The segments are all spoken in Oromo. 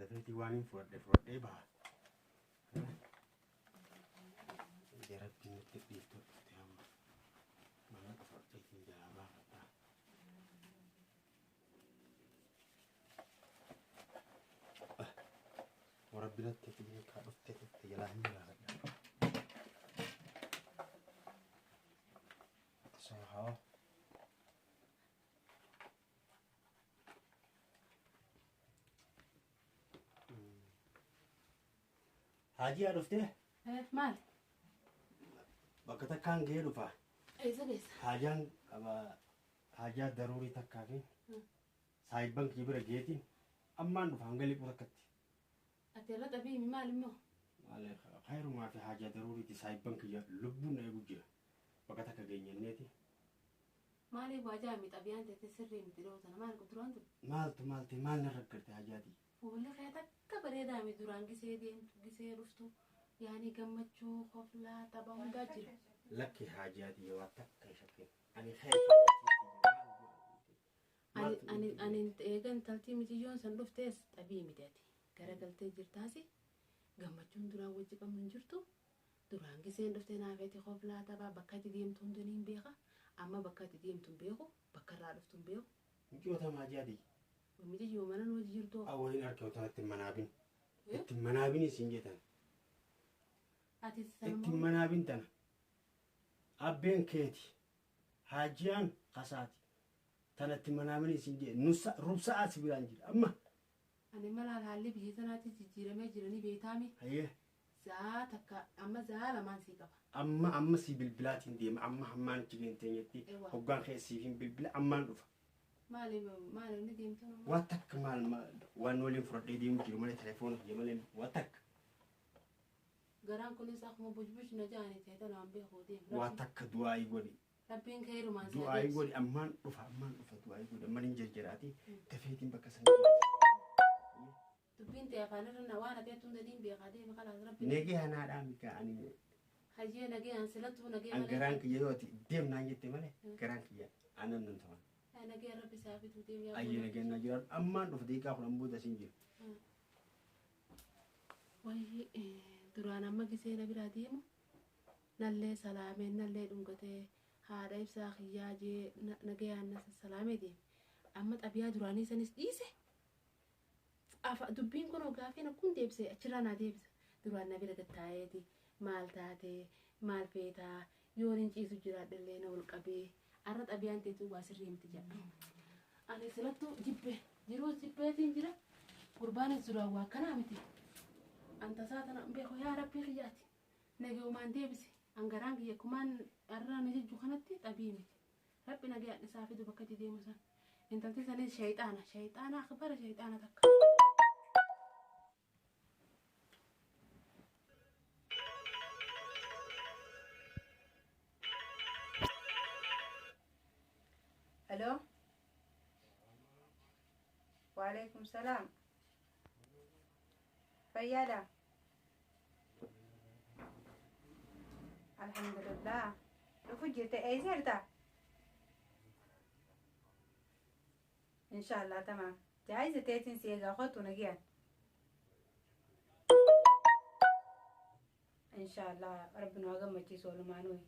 دفنتي وانين فرد إيه بها جربت نتبي تهم ما نفرد تيجي جابها وربنا تكلم كابت تجلاني لا صراحة حاجي عرفته؟ مال بقتا كان غيره فا إيش حاجان أما حاجات ضروري تكافين سايبان كبيرة جيتين أما نفهمني بركتي أتلا تبي مال مو على خير ما في حاجة ضروري تسايبان كيا لبنا يبغى بقتا كجيني نتي مالي بواجامي تبيان تتسري متروت أنا مالك تروند مالتي مال نركرت حاجاتي ولا خياتك كبر دامي دران جسيدين جسيرفتو يعني قمتشو خفلا تبعهم داجر لك حاجاتي واتك كيشكل أنا خير أنا إيجان تلتي متيجون سنلفتيس تبي مداتي كرجلتي جرتاسي قمتشون دران وجهك من جرتو دران جسين لفتين عافيتي خفلا تبع بكاتي ديم تندنين بيها أما بكاتي ديم تنبيهو بكرر لفتون بيهو نجوتها ما جادي ومتيجي ومانا نوجي جرتو أولين أركوتها التمنابين التمنابين سنجتنا التمنابين تنا أبين كيتي حاجيان قصاتي تنا التمنابين سنجي نص ربع ساعة سبيلانجي أما أنا ملال هاللي بيجتنا تجيرمي جرني بيتامي هيه زاتك أما زال ما نسيقها أما سي بالبلاتين ديم أما حمان تجين تنيتي هقان خيسي فين بالبلا أما نوفا مالي نديم تنا واتك مال وانولين فرد ديم جرماني تليفون جمالين واتك قران كل ساق ما بوجبش نجاني تهتنا عم بيخودين واتك دعائي قولي ربين خير ما زال دعائي قولي أمان نوفا دعائي قولي أما ننجر جراتي تفيتين بكسن تبين تيفانر نوانا تيتون دين بيقادي بخلاص ربي نيجي هنا رامي كأني حاجي نجي أنسلته نجي أن قرانك يوتي ديم نانجت ماله قرانك يا أنا ننتظر أنا جي ربي سافت وديم يا أيه نجي نجار أما نفديك أخو نمبودا سنجي وهي درانا ما جسينا براديمو نللي سلامين نللي دمقته هذا يبسا خياجي نجي الناس السلامة دي أما أبيا دراني سنس ديسه دبين كانوا قافين كون ديبسي أشرانا ديبس درانا بيلا قتايتي مال تاتي مال فيتا يورين جيسو جراد اللينا والقبي أرد أبيان تيتو واسرين تجا أنا سلطو جبه جروس جبهتين جرا قربان الزراوة كنامتي أنت ساتنا بيخو يا ربي خياتي نجي ومان ديبسي أنقرانك يكمان أرى نجي جوخانتي تبيمي ربي نجي نسافي دو بكتي دي مثلا انت تسألني شيطانة أخبار شيطانة تك الو وعليكم السلام فيالا الحمد لله رفجت اي زرتا ان شاء الله تمام جايزة تيتين سيجا خطو نجيان ان شاء الله ربنا وقمتي سولو مانوي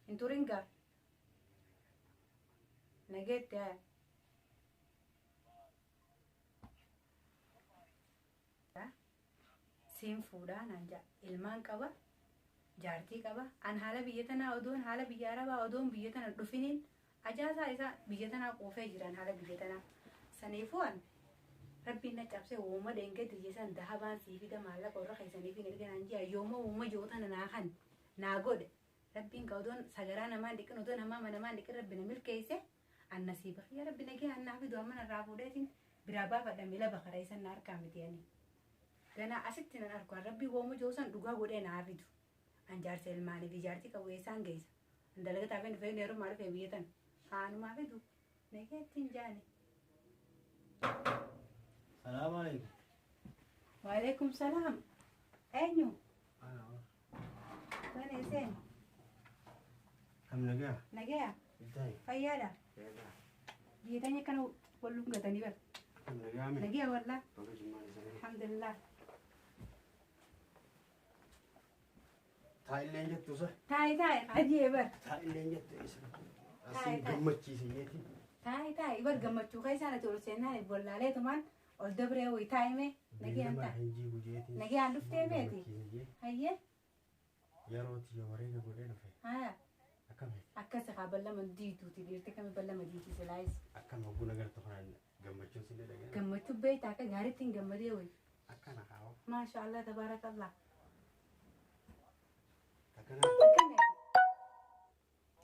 انتو رنقا نجيت يا سين فودا نانجا ilmaan qaba jaartii qaba an haala biyya tanaa odoon haala biyya arabaa odoon biyya tana dhufiniin ajaasaa isaa biyya tanaa quufee jiran haala biyya tanaa saniifuu an rabbiin na cabsee uuma dheengee dirjeesan dahabaan siifida maallaqa warra keessaniifin erganaan ji'a yooma uuma jootana naa kan naa godhe rabbiin ka odoon sagaraa namaan dhiqin odoon hamaa namaan dhiqin rabbi na milkeesse an nasiiba ya rabbi nagee annaa fi du'amman irraa fuudheetiin biraa baafadha mila bakara isan na harkaa mitiyanii gana asitti nan arku rabbi womu joosan dhugaa godhee naa fidu an jaarsa ilmaanii fi jaartii qabu eessaan geessa an dalagataa fi dhufee neeru maal dhufee biyyatan haanumaa fidu nageettiin jaani. Salaamu alaikum. Waalaikum salaam. Eenyu? Bane seen. Kam nagaa? Nagaa. Itai. Fayyaadha. Fayyaadha. Biyyatanya kana wallum gatanii bar. Kam nagaa mi? Nagaa wallaa. Baga jimmaan isa. alhamdulillah. Thailand jattu sa. Taa'e ajee bar. Thailand jattu isa. Asii gammachiise yeeti. Taa'e bar gammachuu keessaa ati ol seenaa bollaalee tumaan ol dabree wayii taa'ime nagayaan ta'a. Hinjii gujeeti. Nagayaan dhuftee beeti. Hayyee. Yerooti yoo wareega godhee dhufe. Haa. Akkami. Akkasa haa ballama diituuti dhiirti kami ballama diitii silaayis. Akkama guna galtu kanaan gammachuun sinne dhagaa. Gammachuu beektaa akka gaariitti hin gammadee wayii. Akkana kaa'u. Maasha Allah tabaarakallah. Akkana. Akkamitti.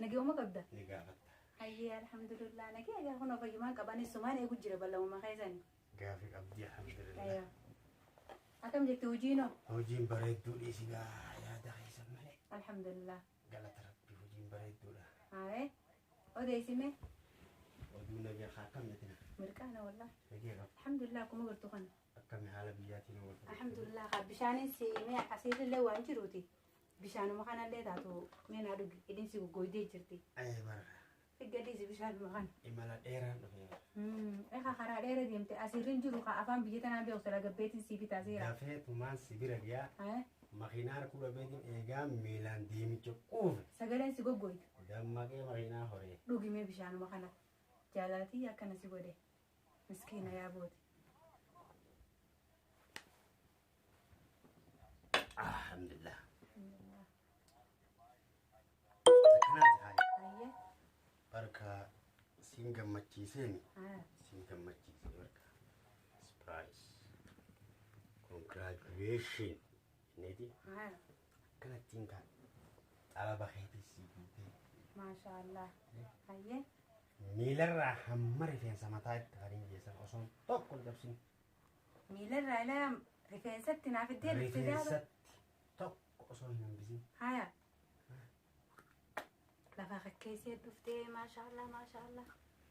Nagayuma qabda. Ni gaafatta. Hayyee alhamdulillah nagee egaa kun fayyumaan qabanis sumaan eegu jira ballamuma keessanii. Gaafi qabdi alhamdulillah. Ayyoo. Akkam jetti hojiinoo? Hojiin bareedduu dhiisi gaa yaada keessa malee. Alhamdulillah. Galata rabbi hojiin bareedduudha. Haayee. Odeessime? Oduu nagaa haa akkamnetina. Mirqaana wallah. Nagee qaba. Alhamdulillah kuma gartuu kana. Akkami haala biyyaatiin wal Alhamdulillah haa bishaanin siimee asiirrillee waan jiruuti. Bishaanuma kanallee taatu meenaa dhugi idinsi goggoydee jirti. Bara. Figgadhiisi bishaanuma kana. Imala dheeraan dhufeera. Egaa karaa dheeraa deemte asiirrin jiru kaa afaan biyya tanaa beeku sala gabbeetiin sii bitaa seera. Dafee tumaan sibira dhiyaa. Haayee. Makiinaa kudha beetiin eegaa miilaan deemicha quufe. Sagaleen si goggoyte. Dammaqee makiinaa horee. Dhugimee bishaanuma kana. Jaalatii akkana si godhe. Miskiina yaa booti. Alhamdulillah. Akkanaati haaya. Hayyee. Barka siin gammachiiseeni. Haa. Siin gammachiise barka. Surprise. Congratulations. Neeti. Haa. Akkanattiin kaa xalaba keetii sii guutee. Maasha Allah. Hayyee. Miilarraa hamma rifeensa mataa itti hariin geessan osoon tokko hin cabsin. Miilarraa ilaa rifeensatti naaf iddee dhufte jaaba. Rifeensatti tokko osoo hin hambisin. Haya. Lafa fakkeessee dhuftee maasha Allah maasha Allah.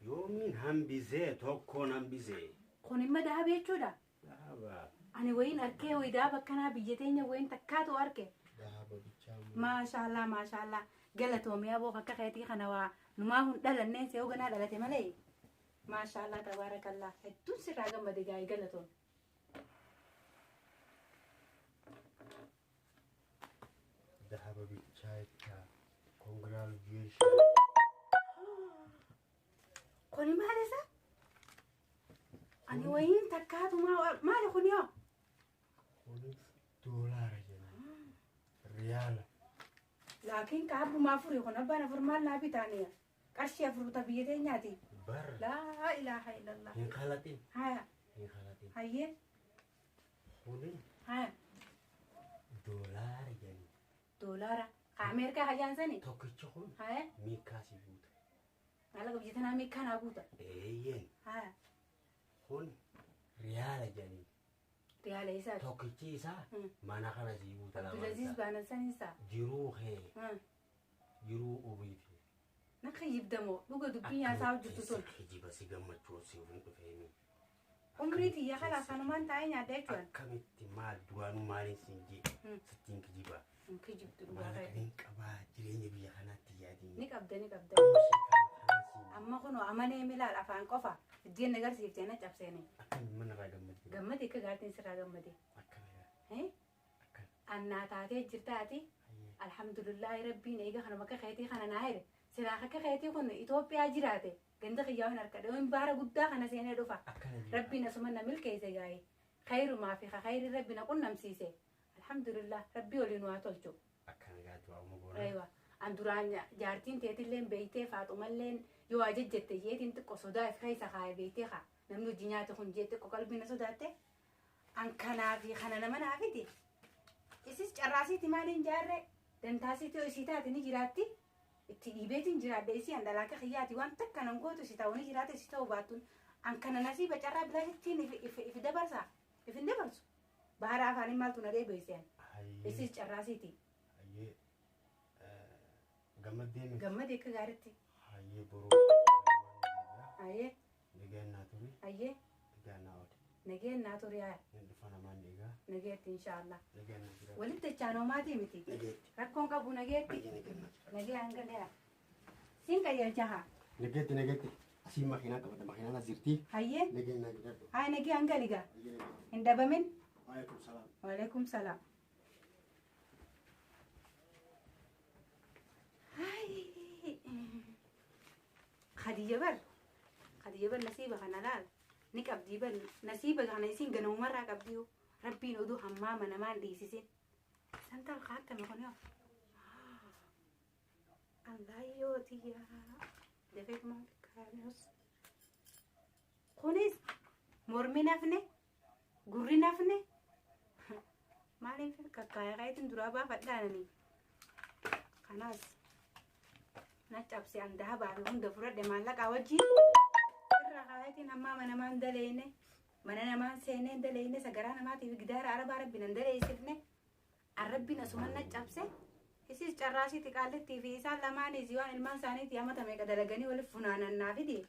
Yoomiin hambisee tokkoon hambisee. Kun imma daaba jechuudha. Daaba. Ani wayiin arkee wayi daaba akkanaa biyya teenya wayiin takkaatu arge. Daaba bichaa. Maasha Allah maasha Allah. Galatoomee aboo akka keetii kana waa numaa hun dhalanneen see hoganaa dhalate malee. Maasha Allah tabaarakallah. Hedduun sirraa gammade gaa'ii galatoom. Daaba bichaa jecha. Congratulations. Kuni maali isa? Ani wayiin takkaatu maali kuni yoo? Kuni doolaara jenna. Riyaala. Laakiin kaabbumaa furii kun abbaan afur maal naa bitaaniya? Qarshii afurta biyya teenyaati. Bar. Laa ilaaha illallah. Hin khalatin. Haya. Hin khalatin. Hayyee. Kuni Haya. doolaara jenna. Doolaara. Ameerikaa hajaan sani? Tokkicha kun Haya. miikaa si guuta. Maalaqa biyya tanaa meeqaa naa guuta? Eeyyeen. Haya. Kun riyaala jenni. Riyaala isaati. Tokkichi isaa mana kana si guuta lama. Abdulaziz baanan saniisaa. Jiruu hee. Jiruu ubiiti. Naka yibdamoo dhuga dubbii nyaataa hojjetu tun. Kijiba si gammachuu si hin dhufeemi. Umrii tiyya kalaa sanumaan taa'ee nyaadda jechuudha. Akkamitti maal duraanuu maaliin siin jee sittiin kijiba. Kijibtu dhugaa Maala ta'e. kan hin qabaa jireenya biyya kanaatti yaadiin. Ni qabda ni qabda. Amma kunoo amanee milaal afaan qofa. Iddeen agarsiiftee na cabseeni. Akkamitti mana irraa gammadde. Gammade akka gaartiin sirraa gammade. Akkamitti. Annaa taatee jirtaati. Alhamdulillahi rabbiin eega kana bakka keetii kana naa hire. Silaa akka keetii kun Itoophiyaa jiraate. Ganda xiyyaa hin harka dhaween baara guddaa kana seenee dhufa. Rabbiin asuma na milkeesse gaa'e. Khayrumaa fi khayri rabbi na qunnamsiise. Alhamdulillah rabbi waliin waa tolchu. Akkana gaatu waa umugoona. Aywa. An duraan jaartiin teetilleen beeytee faaxumalleen yoo ajajjette yeetiin xiqqoo sodaa if keessa kaa'e beeytee kaa. Namni hojii nyaate kun jee xiqqoo qalbii na sodaatte. An kanaa fi kana nama naa fide. Isis carraasiiti maaliin jaarree dantaasiiti yoo isii taate ni jiraatti. Itti dhiibeetiin jiraadde isii an dalaaka xiyyaati waan takka nan gootu isii ta'uu ni jiraate isii ta'uu baattuun. An kana nasiiba carraa bilaasittiin if dabarsa. If hin dabarsu. Baharaa afaaniin maaltu na deebiiseen. Isis carraasiiti. Hayyee gammaddeen. Gammadee akka gaaritti. Hayyee boroo. Hayyee. Nageenyaa turi. Hayyee. Nageenyaa oole. Nageenyaa turi haa. Nandufaa namaan eegaa. Nageetti inshaAllah. Nageenyaa jira. Walitti dachaanoo maatii miti. Nageetti. Rakkoon qabu nageetti. Baay'ee nageenyaa. Nagee hangalee. Siin qayyarcha haa. Nageetti nageetti. Asii makiinaa qabata makiinaan as jirti. Hayyee. Nageenyaa jira. Haa nagee hangaligaa. Hayyee. Hin dhabamin. وعليكم السلام. وعليكم السلام. هاي خديجة بر نسيبة خنالال نكب ديبل نسيبة غنيسين جنو مرة كبديو ربي نودو حمام أنا ما عندي سيسين سنت الخاتم مكونيو الله يوتي يا دفيت ما كانوس خونيس مرمي نفني غوري نفني ما لين في كاكايا غايتين درابا فدانني خلاص نتعب سي عندها بعد هم دفرت مالك اوجي الرغايتين حمام أنا ما ندليني مننا ما سينين دليني سجرانا ما تبي قدار عرب عرب بندلي يسفني عرب بنا سمنا نتعبسه إيش جراسي تقالت تي سال لما نزيوان المان ساني تياما تمي كدلجني ولا فنانا النافدي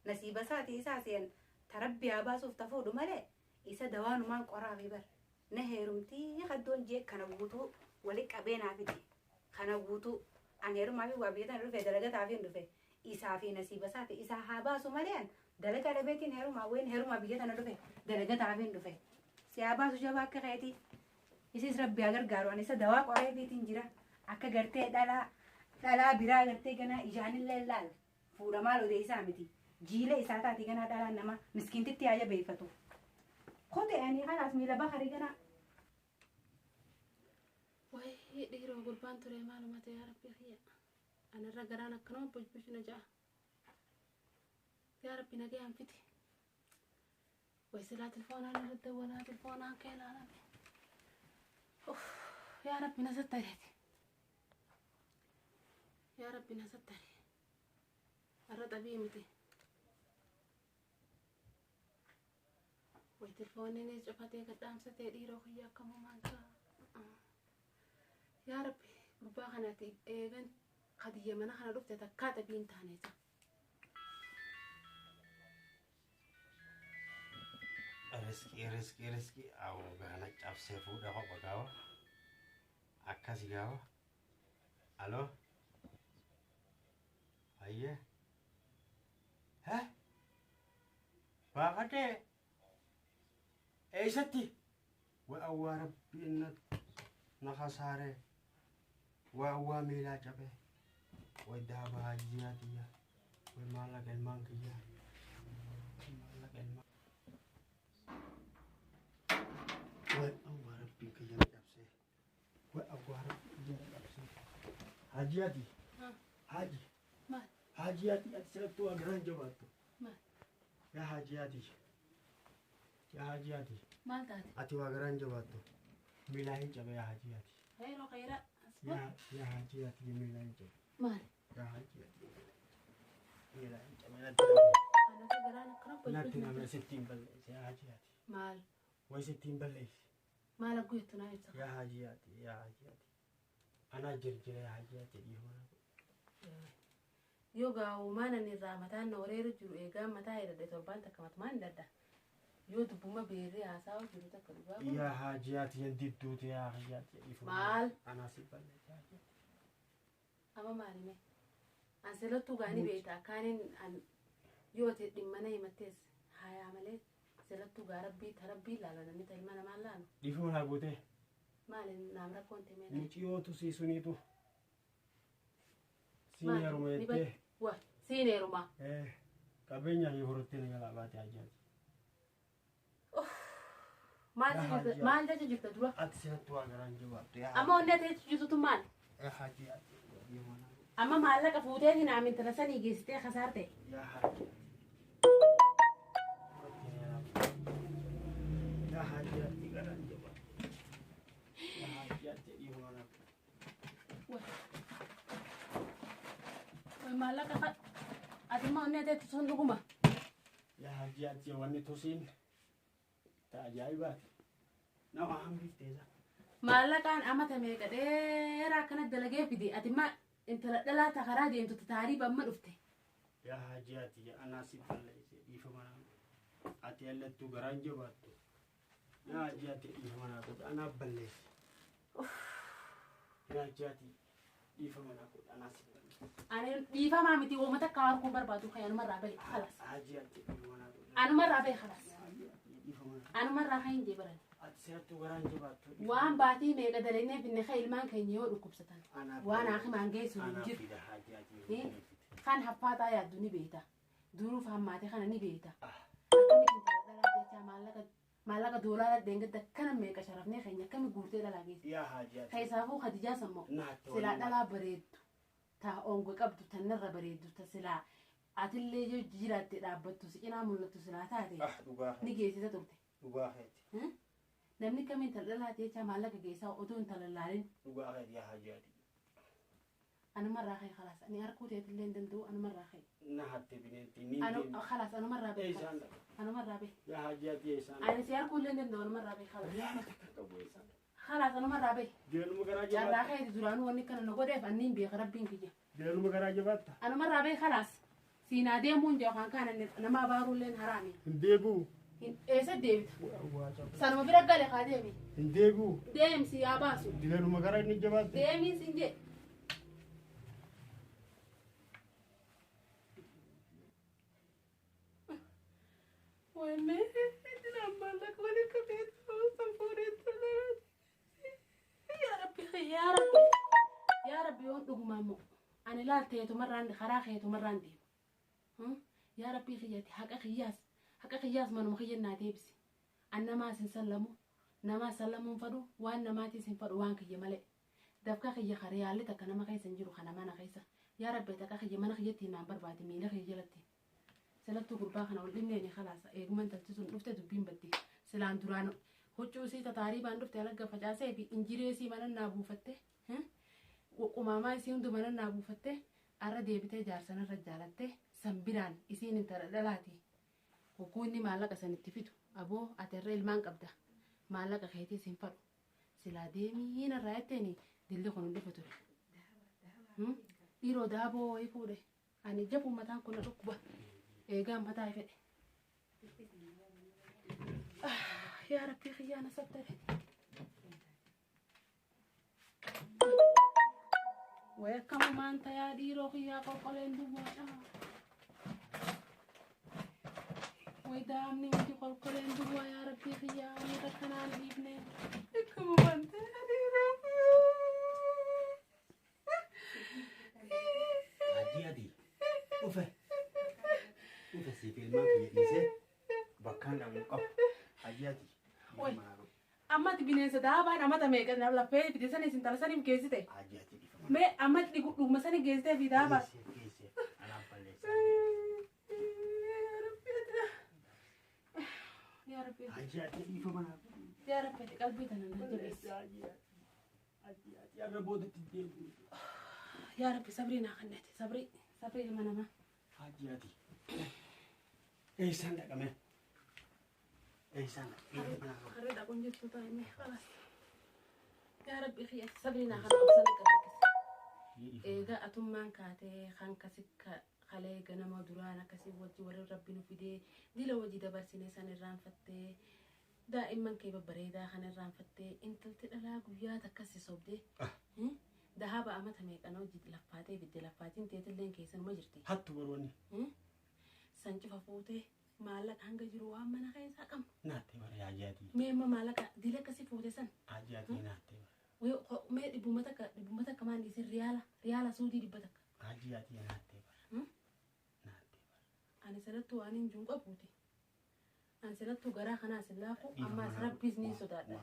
نسيب ساتي ساسين تربي أباس وفتفود ملأ إيش دوان ما قرابي بر نهرمتي خدون جيك خنبوتو ولك أبين عفدي خنبوتو أنهرم ما في وابيتنا رفع دلجة تعفين رفع إسافي نسيب ساتي إسها باس وملأن دلجة لبيتين هرم ما وين هرم ما بيتنا رفع دلجة تعفين رفع سياباس وجباك كخيتي إيش ربي أجر قارون إيش دواء قرابي تنجرا akka gartee dhalaa biraa gartee ganaa ijaanillee laal fuudha maal odee isaa miti jiila isaa taati ganaa dhalaa nama miskiintitti yaaya beeyfatu kote ani kanaas miila bakarii ganaa way dhiiroo gurbaan ture maaluma ta'e yaa rabbi xiyya anarra garaan akkanuma bulbulchina ja'a yaa rabbi nagayaan fiti way silaa tilfoonaan irratti walaa tilfoonaan kee ilaalame yaa rabbi na sattareeti يا ربي نستري الرد أبي متى ويتلفوني نيجي فتى قدام ستيري روحي يا كم مانكا يا ربي ربنا تي إيجن خديجة منا خنا رفت تكات بين تانيتا رزقي أو بهنا أفسفو ده هو بقاو أكاسي قاو ألو أيه ها باقتي ايستي وأوا ربي إن نخساره وأوا ميلا جبه وذهب هاجياتي ومالك المانكية مالك المان وأوا ربي كي يجبسه وأوا ربي يجبسه هاجياتي هاجي ما حاجياتي أتسلتوا أجران جواتو ما يا حاجياتي ما تاتي أتوا أجران جواتو ميلاهين جب يا حاجياتي خير وخير يا حاجياتي ميلاهين جب ما يا حاجياتي ميلاهين جب أنا كجران كرب ناتنا من 60 بليس يا حاجياتي مال وي 60 بليس ما لقيت نايت يا حاجياتي أنا جرجر يا حاجياتي يوغا ومانا نظامتان نورير جرو إيغام متى يدد تربان تكمت ما ندد يوتيوب ما بيري عساو جرو تكربا يا حاجياتي ينديدوت يا حاجياتي مال أنا سيبال أما مالي أنسلتو غاني بيتا كانين أن يوتي دمنا يمتز هاي عملت سلتو غاربي تربي لا لا نمي تلمنا مالانو ديفو هاغوتي مالي نامرا كونتي مينا نيتيوتو سيسونيتو سينيرو ميتي وا سينيرو ما كابينيا يهورتين يلا باتي أجل مال ده جبت دروا أتسلتوا أجران جواب أما وندا تجيتو مال يا حاجي أما مالك فوتين هنا من ترسني جيستي خسارتي يا حاجي يا حاجي أجران جواب يا حاجي يهونا مالك خد أتما وندا تصندوقما يا حاجي أتي وني توسين تأجايبات نوع هم بيتزا مالك أن أما تمي كده كانت دلجة بدي أتما أنت لا تخرج أنت تتعريب أما رفته يا حاجاتي أنا سيبال يفهمنا أتي الله تجران جباتو يا حاجاتي يفهمنا أنا بلش يا حاجاتي يفهمنا أنا سيبال أنا يفهم عمتي ومتى كاركم بربادو خيال مرة بي خلاص حاجاتي يفهمنا أنا مرة بي خلاص أنا مرة خاين جبران أتسيرت وران جبات وان باتي ميقا دلينا في النخيل مان كان يهود ركوبستان وانا أخي مان جاي سوجير خان حفاظة يا دوني بيتا دورو فهماتي خان ني بيتا أكمل كنت دلالة مالك دولار دينك كان ميقا شرفني خينيا كم غورتي دلاجيس يا حاجات خيسافو خديجة سمو سلا دلا بريد تا أونغو قبضو تنر بريد تسلا أتلي جيرات دابتو سكينا مولتو سلا تاتي نيجي تتورتي namni kamiin talala jecha maallaqa geessaa otoo hin talallaalin dhugaa qeeti yaa hajaati anumarraa ka'e khalaas ani harkuu teetillee hin danda'u anumarraa ka'e na hatte bineetti ni khalaas anumarraa bee anumarraa bee yaa hajaati eesaan ani si harkuu illee hin danda'u anumarraa bee khalaas anumarraa bee jeeluma garaa jabaata carraa ka'eeti duraanuu wanni kana na godheef anniin beeka rabbiin kiyya jeeluma garaa jabaata anumarraa bee khalaas siinaa deemuun jookaan kaan nama abaaruulleen haraami hin deebuu eessa deebita sanuma bira gale kaa deemi hin deebuu deemsi yaa baasu jeeluma garaa inni jabaata deemiis hin jee وين لما لك ولك بيت صنفوريت يا ربي يا ربي يا ربي وندق مامو انا لا تيتو مران خراخيتو مران دي يا ربي خياتي حق قياس من مخينا ديبسي انا ما سنسلمو نما سلمون فدو وان ما تي سنفدو وان كي ملئ دبكا خي خريالي تكنا ما خي سنجرو خنا ما نخيسا يا ربي تكا خي من خيتي نمبر بعد مي لخي جلتي سلطو قرباخنا ولدني خلاص ايغمن تلتسون دفته دبين بدي سلان درانو هوچوسي تتاري بان دفته لغا فجاسه بي انجيريسي من نابوفته وقماما يسين دو من نابوفته ارا ديبته جارسن رجالته سمبران اسين انت دلاتي وكوني مالك سنتفيتو ابو اتر المان قبدا مالك خيتي سنفر سلا ديمي هنا رايتني دلي خنو دفتو ديرو دابو يفوده اني جابو متان كنا ركبه إيجام هتاي فدي يا ربي خيانة ستر ويكم ما أنت يا ديرو خيا قلقلين دوا ويدامني ودي قلقلين دوا يا ربي خيانة ركنا الابن يكم ما أنت يا ديرو عادي وفه وفسي في الماء يجيزه بكان عم يقف حاجاتي أما تبين سدابا أما تميك أنا ولا في بدي سنة سنتلا سنة مكيزته حاجاتي ما أما تقول ما سنة كيزته في دابا أنا بلش يا ربي حاجاتي في فما يا ربي قلبي تنجبس يا ربودة الدين يا ربي صبرينا خنتي صبري لما ما حاجاتي إيه سنة كمان إيه سنة خريط أكون جبت طايمي خلاص يا ربي خير صبرينا خن أوصلك كذا إذا أتمان كاتي خان كسك خلي جنا ما درانا كسي وجه ورا ربي نفيدي دي لو وجه دبر سنة سنة ران فتة دائما كيف بريدا خان ران فتة أنت تلا قويا تكسي صوبدي ذهب أمتها ميك أنا وجد لفاتي بدي لفاتين تيتلين كيسن ما جرتي حتى بروني سنجف فوتي مالك هنگا جرو وام منا خيسا كم ناتي بري حاجاتي ميما مالك ديلا كسي فوتي سن حاجاتي ناتي وي مي دبومتك كمان يصير ريالا سودي دبتك حاجاتي ناتي بر ناتي بر أنا سلطو أنا نجوم قبوتي أنا سلطو غرا خنا سلاكو أما سرب بيزنس ودادا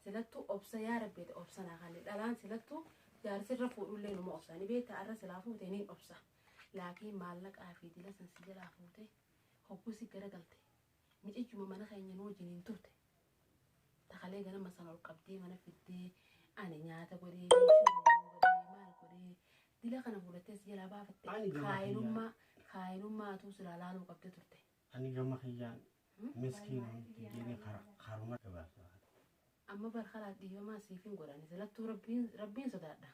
سلطو أبصا يا ربي أبصنا خالد الآن سلطو جالس الرفوع اللي نمو أبصاني بيت أرس لافو تنين أبصا لكن مالك عافيتي لسن سجل عفوتي هبوسي كده قلتي مش إجمع منا خيني نوجين تورتي تخلي جنا مثلا القبضي منا فيدي أنا نياتا قولي مال قولي دي لا خنا بولتي سجل عبا فتي خاينو ما توصل على لو قبضي تورتي أنا جمع خيان مسكين تجيني خارما كبار أما برخلا ديو ما سيفين قراني زلتو ربين صدادا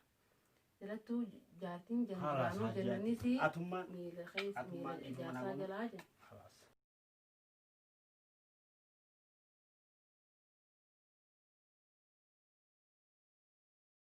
زلتو جارتين جنبانو جنانيسي أتوما ميل خيس ميل إجازة جلاجة